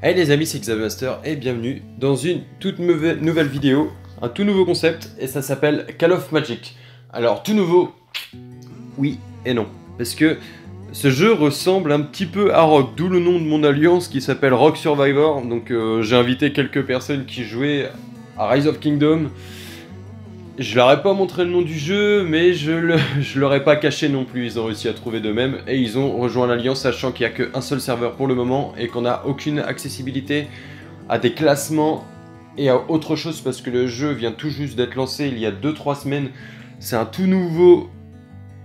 Hey les amis, c'est Xamaster et bienvenue dans une toute nouvelle vidéo, un tout nouveau concept et ça s'appelle Call of Magic. Alors tout nouveau, oui et non, parce que ce jeu ressemble un petit peu à Rock, d'où le nom de mon alliance qui s'appelle Rock Survivor. Donc j'ai invité quelques personnes qui jouaient à Rise of Kingdom. Je leur ai pas montré le nom du jeu, mais je leur ai pas caché non plus, ils ont réussi à trouver d'eux-mêmes, et ils ont rejoint l'Alliance sachant qu'il n'y a qu'un seul serveur pour le moment, et qu'on n'a aucune accessibilité à des classements et à autre chose, parce que le jeu vient tout juste d'être lancé il y a 2-3 semaines, c'est un tout nouveau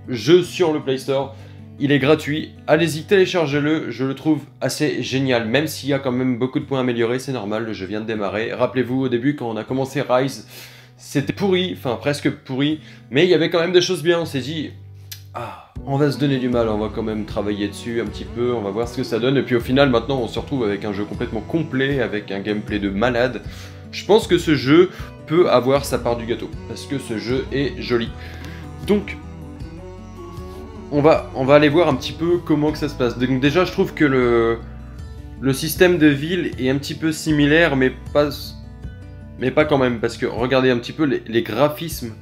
jeu sur le Play Store, il est gratuit, allez-y téléchargez-le, je le trouve assez génial, même s'il y a quand même beaucoup de points à améliorer, c'est normal, le jeu vient de démarrer, rappelez-vous au début quand on a commencé Rise, c'était pourri, enfin presque pourri, mais il y avait quand même des choses bien, on s'est dit, ah, on va se donner du mal, on va quand même travailler dessus un petit peu, on va voir ce que ça donne, et puis au final maintenant on se retrouve avec un jeu complètement complet, avec un gameplay de malade. Je pense que ce jeu peut avoir sa part du gâteau, parce que ce jeu est joli. Donc, on va aller voir un petit peu comment que ça se passe. Donc déjà je trouve que le système de ville est un petit peu similaire, mais pas quand même, parce que regardez un petit peu les graphismes.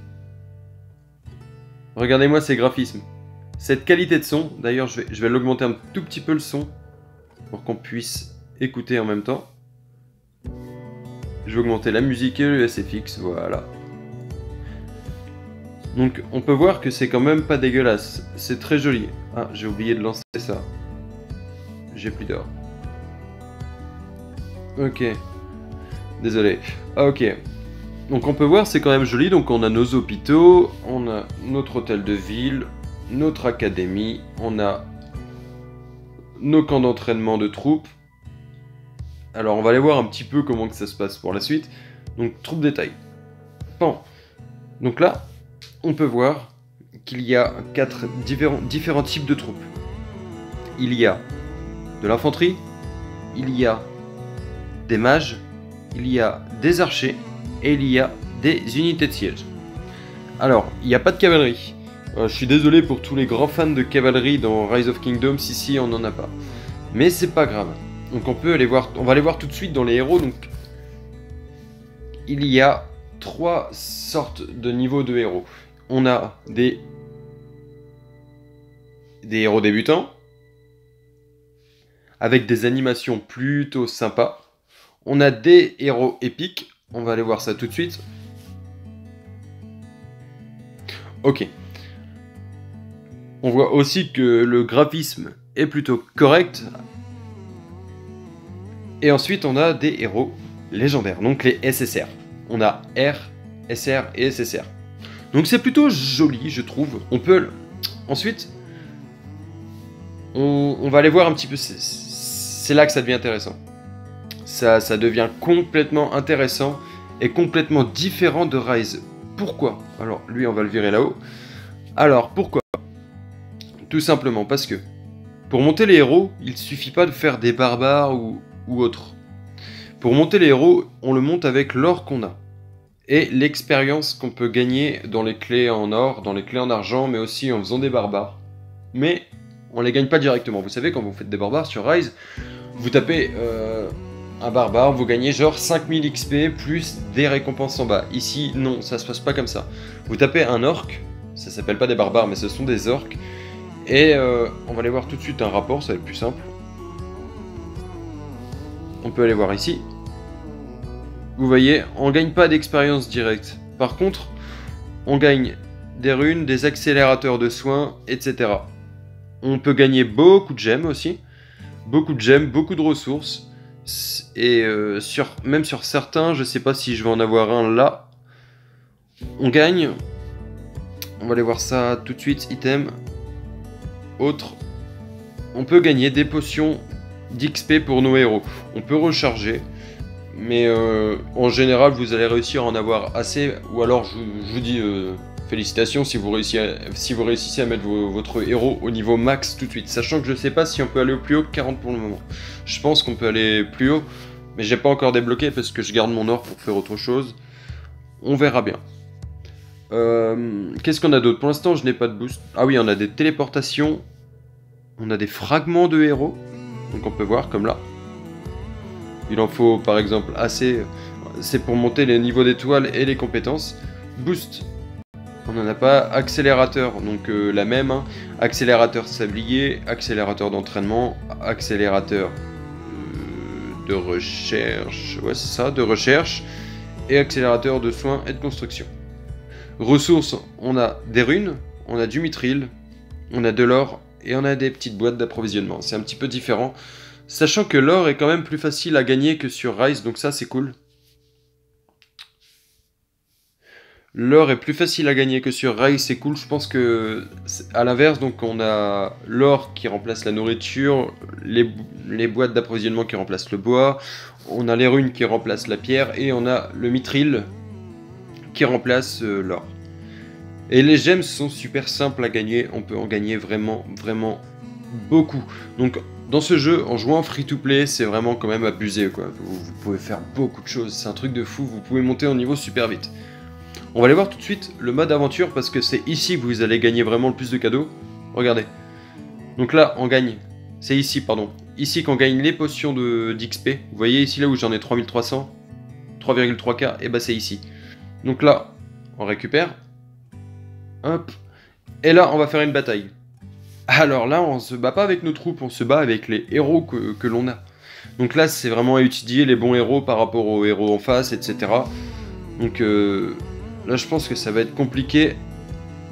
Regardez-moi ces graphismes. Cette qualité de son, d'ailleurs je vais l'augmenter un tout petit peu le son, pour qu'on puisse écouter en même temps. Je vais augmenter la musique et le SFX, voilà. Donc on peut voir que c'est quand même pas dégueulasse, c'est très joli. Ah, j'ai oublié de lancer ça. J'ai plus d'or. Ok. Désolé. Ah, ok. Donc on peut voir c'est quand même joli, donc on a nos hôpitaux, on a notre hôtel de ville, notre académie, on a nos camps d'entraînement de troupes. Alors on va aller voir un petit peu comment que ça se passe pour la suite. Donc troupes détail. Bon. Donc là, on peut voir qu'il y a 4 différents types de troupes. Il y a de l'infanterie, il y a des mages, il y a des archers et il y a des unités de siège. Alors, il n'y a pas de cavalerie. Je suis désolé pour tous les grands fans de cavalerie dans Rise of Kingdom, si on n'en a pas. Mais c'est pas grave. Donc on peut aller voir, on va aller voir tout de suite dans les héros. Donc il y a 3 sortes de niveaux de héros. On a des héros débutants avec des animations plutôt sympas. On a des héros épiques, on va aller voir ça tout de suite. Ok. On voit aussi que le graphisme est plutôt correct. Et ensuite on a des héros légendaires, donc les SSR. On a R, SR et SSR. Donc c'est plutôt joli, je trouve. On peut... Ensuite, on va aller voir un petit peu... C'est là que ça devient intéressant. Ça devient complètement intéressant et complètement différent de Rise. Pourquoi? Alors, lui, on va le virer là-haut. Alors, pourquoi? Tout simplement parce que pour monter les héros, il ne suffit pas de faire des barbares ou autre. Pour monter les héros, on le monte avec l'or qu'on a. Et l'expérience qu'on peut gagner dans les clés en or, dans les clés en argent, mais aussi en faisant des barbares. Mais on les gagne pas directement. Vous savez, quand vous faites des barbares sur Rise, vous tapez... un barbare, vous gagnez genre 5000 XP plus des récompenses en bas. Ici, non, ça se passe pas comme ça. Vous tapez un orc, ça s'appelle pas des barbares, mais ce sont des orcs. Et on va aller voir tout de suite un rapport, ça va être plus simple. On peut aller voir ici. Vous voyez, on gagne pas d'expérience directe. Par contre, on gagne des runes, des accélérateurs de soins, etc. On peut gagner beaucoup de gemmes aussi. Beaucoup de gemmes, beaucoup de ressources. Et même sur certains, je sais pas si je vais en avoir un là. On gagne. On va aller voir ça tout de suite. Item. Autre. On peut gagner des potions d'XP pour nos héros. On peut recharger. Mais en général, vous allez réussir à en avoir assez. Ou alors, je vous dis félicitations si vous réussissez à mettre votre héros au niveau max tout de suite. Sachant que je sais pas si on peut aller au plus haut que 40 pour le moment. Je pense qu'on peut aller plus haut. Mais j'ai pas encore débloqué parce que je garde mon or pour faire autre chose. On verra bien. Qu'est-ce qu'on a d'autre? Pour l'instant, je n'ai pas de boost. Ah oui, on a des téléportations. On a des fragments de héros. Donc on peut voir comme là. Il en faut par exemple assez. C'est pour monter les niveaux d'étoiles et les compétences. Boost, on n'en a pas. Accélérateur, donc la même. Hein. Accélérateur sablier, accélérateur d'entraînement, accélérateur de recherche. Ouais, c'est ça, de recherche. Et accélérateur de soins et de construction. Ressources, on a des runes, on a du mithril, on a de l'or et on a des petites boîtes d'approvisionnement. C'est un petit peu différent. Sachant que l'or est quand même plus facile à gagner que sur Rise, donc ça c'est cool. L'or est plus facile à gagner que sur Rise, c'est cool. Je pense que à l'inverse, donc on a l'or qui remplace la nourriture, les boîtes d'approvisionnement qui remplacent le bois, on a les runes qui remplacent la pierre et on a le mithril qui remplace l'or. Et les gemmes sont super simples à gagner, on peut en gagner vraiment beaucoup. Donc dans ce jeu, en jouant free to play, c'est vraiment quand même abusé quoi. Vous pouvez faire beaucoup de choses, c'est un truc de fou, vous pouvez monter en niveau super vite. On va aller voir tout de suite le mode aventure parce que c'est ici que vous allez gagner vraiment le plus de cadeaux. Regardez. Donc là, on gagne. C'est ici, pardon. Ici qu'on gagne les potions d'XP. Vous voyez ici là où j'en ai 3300, 3,3K, et bah c'est ici. Donc là, on récupère. Hop. Et là, on va faire une bataille. Alors là, on se bat pas avec nos troupes, on se bat avec les héros que l'on a. Donc là, c'est vraiment à étudier les bons héros par rapport aux héros en face, etc. Donc là, je pense que ça va être compliqué.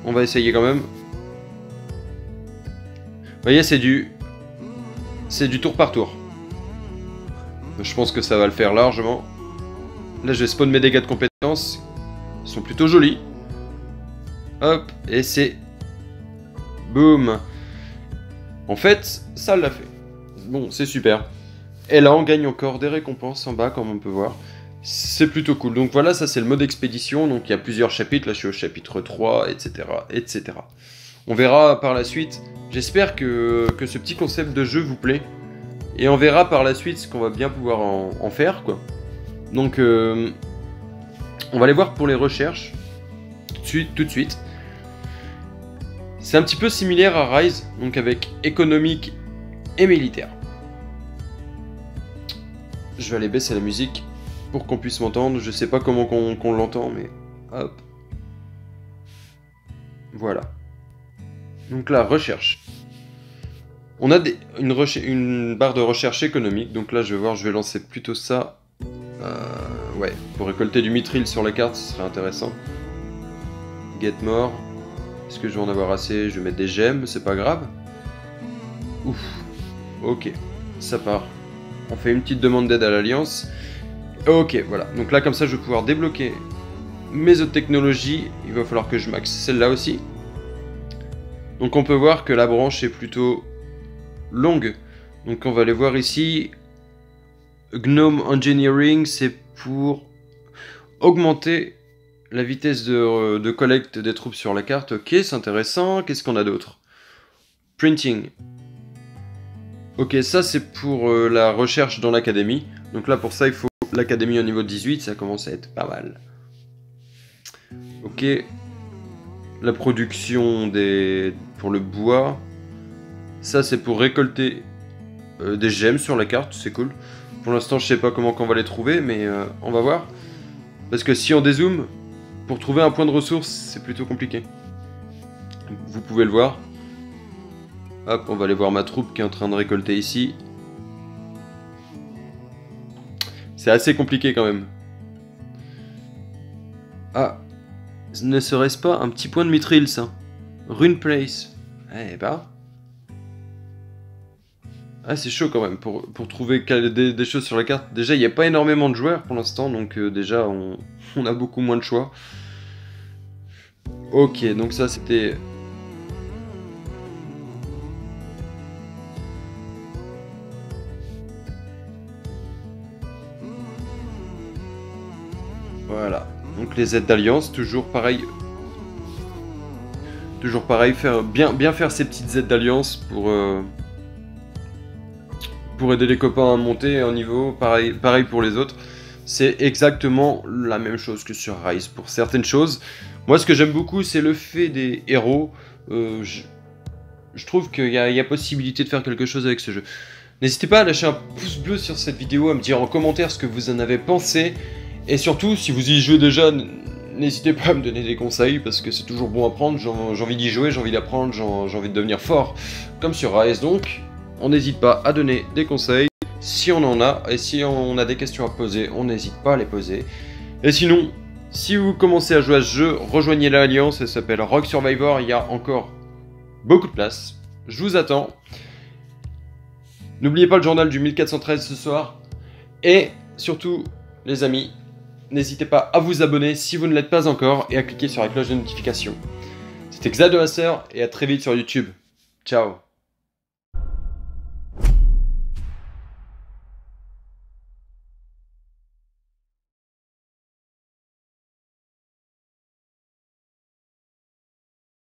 On va essayer quand même. Vous voyez, c'est du tour par tour. Je pense que ça va le faire largement. Là, je vais spawn mes dégâts de compétences. Ils sont plutôt jolis. Hop, et c'est... Boum. En fait, ça l'a fait. Bon, c'est super. Et là, on gagne encore des récompenses en bas, comme on peut voir. C'est plutôt cool. Donc voilà, ça c'est le mode expédition. Donc il y a plusieurs chapitres. Là, je suis au chapitre 3, etc. etc. On verra par la suite. J'espère que ce petit concept de jeu vous plaît. Et on verra par la suite ce qu'on va bien pouvoir en faire, quoi. Donc, on va aller voir pour les recherches. Tout de suite. C'est un petit peu similaire à Rise. Donc avec économique et militaire. Je vais aller baisser la musique pour qu'on puisse m'entendre. Je sais pas comment qu'on l'entend, mais hop. Voilà. Donc là, recherche. On a une barre de recherche économique. Donc là, je vais voir, je vais lancer plutôt ça. Ouais, pour récolter du mithril sur la carte, ce serait intéressant. Get more. Est-ce que je vais en avoir assez? Je vais mettre des gemmes, c'est pas grave. Ouf. Ok, ça part. On fait une petite demande d'aide à l'Alliance. Ok, voilà. Donc là, comme ça, je vais pouvoir débloquer mes autres technologies. Il va falloir que je maxe celle-là aussi. Donc on peut voir que la branche est plutôt longue. Donc on va aller voir ici. Gnome Engineering, c'est pour augmenter la vitesse de collecte des troupes sur la carte. Ok, c'est intéressant. Qu'est-ce qu'on a d'autre? Printing. Ok, ça c'est pour la recherche dans l'académie. Donc là, pour ça, il faut l'académie au niveau 18. Ça commence à être pas mal. Ok. La production pour le bois. Ça, c'est pour récolter des gemmes sur la carte. C'est cool. Pour l'instant, je sais pas comment on va les trouver, mais on va voir. Parce que si on dézoome, pour trouver un point de ressource, c'est plutôt compliqué. Vous pouvez le voir. Hop, on va aller voir ma troupe qui est en train de récolter ici. C'est assez compliqué quand même. Ah, ne serait-ce pas un petit point de mithril, ça? Rune Place. Eh ben... Ah, c'est chaud quand même pour trouver des choses sur la carte. Déjà, il n'y a pas énormément de joueurs pour l'instant, donc déjà, on a beaucoup moins de choix. Ok, donc ça, c'était... Voilà. Donc les aides d'alliance, toujours pareil. Toujours pareil, bien faire ces petites aides d'alliance pour aider les copains à monter en niveau, pareil pour les autres. C'est exactement la même chose que sur Rise pour certaines choses. Moi, ce que j'aime beaucoup, c'est le fait des héros. Je trouve qu'il y a possibilité de faire quelque chose avec ce jeu. N'hésitez pas à lâcher un pouce bleu sur cette vidéo, à me dire en commentaire ce que vous en avez pensé. Et surtout, si vous y jouez déjà, n'hésitez pas à me donner des conseils, parce que c'est toujours bon à prendre. J'ai envie d'y jouer, j'ai envie d'apprendre, j'ai envie de devenir fort, comme sur Rise. Donc, on n'hésite pas à donner des conseils, si on en a. Et si on a des questions à poser, on n'hésite pas à les poser. Et sinon, si vous commencez à jouer à ce jeu, rejoignez l'Alliance, elle s'appelle Rogue Survivor, il y a encore beaucoup de place. Je vous attends. N'oubliez pas le journal du 1413 ce soir. Et surtout, les amis, n'hésitez pas à vous abonner si vous ne l'êtes pas encore et à cliquer sur la cloche de notification. C'était Xadomaster et à très vite sur YouTube. Ciao.